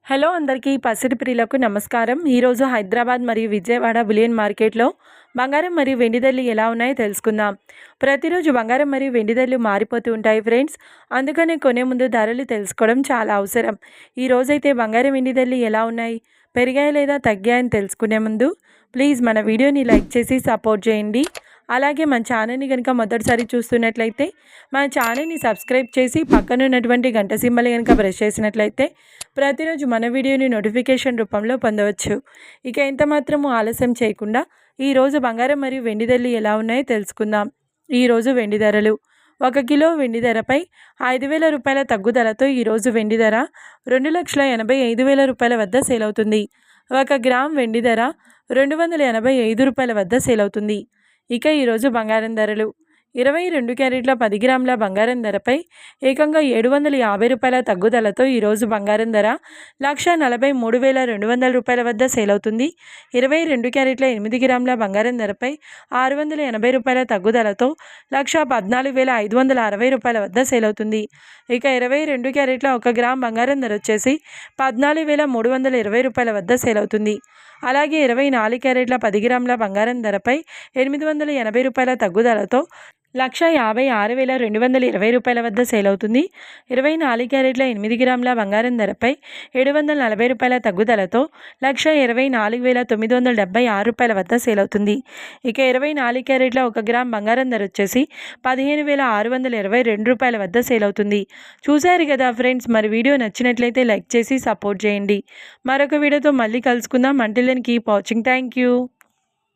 Hello అందరికీ పసిడి ప్రియులకు నమస్కారం. ఈరోజు హైదరాబాద్ మరియు విజయవాడ బులియన్ మార్కెట్లో బంగారం మరియు వెండి ధరలు ఎలా ఉన్నాయో తెలుసుకుందాం. ప్రతిరోజు బంగారం మరియు వెండి ధరలు మారిపోతూ ఉంటాయి ఫ్రెండ్స్. అందుకనే కొనే ముందు ధరలు తెలుసుకోవడం చాలా అవసరం. ఈ రోజైతే బంగారం వెండి ధరలు ఎలా ఉన్నాయి, పెరిగాయి లేదా తగ్గాయని తెలుసుకునే ముందు ప్లీజ్ మన వీడియోని లైక్ చేసి సపోర్ట్ చేయండి. అలాగే మన ఛానల్ని కనుక మొదటిసారి చూస్తున్నట్లయితే మన ఛానల్ని సబ్స్క్రైబ్ చేసి పక్కన ఉన్నటువంటి గంట సింబల్ కనుక ప్రెస్ చేసినట్లయితే ప్రతిరోజు మన వీడియోని నోటిఫికేషన్ రూపంలో పొందవచ్చు. ఇక ఎంత మాత్రము ఆలస్యం చేయకుండా ఈరోజు బంగారం మరియు వెండి ధరలు ఎలా ఉన్నాయో తెలుసుకుందాం. ఈరోజు వెండి ధరలు: 1 కిలో వెండి ధరపై 5,000 రూపాయల తగ్గుదలతో ఈరోజు వెండి ధర 2,85,000 రూపాయల వద్ద సేల్ అవుతుంది. 1 గ్రామ్ వెండి ధర 285 రూపాయల వద్ద సేల్ అవుతుంది. ఇక ఈరోజు బంగారం ధరలు: 22 క్యారెట్ల 10 గ్రాముల బంగారం ధరపై ఏకంగా 750 రూపాయల తగ్గుదలతో ఈరోజు బంగారం ధర 1,43,200 రూపాయల వద్ద సేల్ అవుతుంది. 22 క్యారెట్ల 8 గ్రాముల బంగారం ధరపై 680 రూపాయల తగ్గుదలతో 1,14,560 రూపాయల వద్ద సేల్ అవుతుంది. ఇక 22 క్యారెట్ల 1 గ్రామ్ బంగారం ధర వచ్చేసి 14,320 రూపాయల వద్ద సేల్ అవుతుంది. అలాగే 24 క్యారెట్ల 10 గ్రాముల బంగారం ధరపై 880 రూపాయల తగ్గుదలతో 1,56,220 రూపాయల వద్ద సేల్ అవుతుంది. 24 క్యారెట్ల 8 గ్రాముల బంగారం ధరపై 740 రూపాయల తగ్గుదలతో 1,24,976 రూపాయల వద్ద సేల్ అవుతుంది. ఇక 24 క్యారెట్ల 1 గ్రామ్ బంగారం ధర వచ్చేసి 15,622 రూపాయల వద్ద సేల్ అవుతుంది. చూశారు కదా ఫ్రెండ్స్, మరి వీడియో నచ్చినట్లయితే లైక్ చేసి సపోర్ట్ చేయండి. మరొక వీడియోతో మళ్ళీ కలుసుకుందాం. Until then keep watching. Thank you.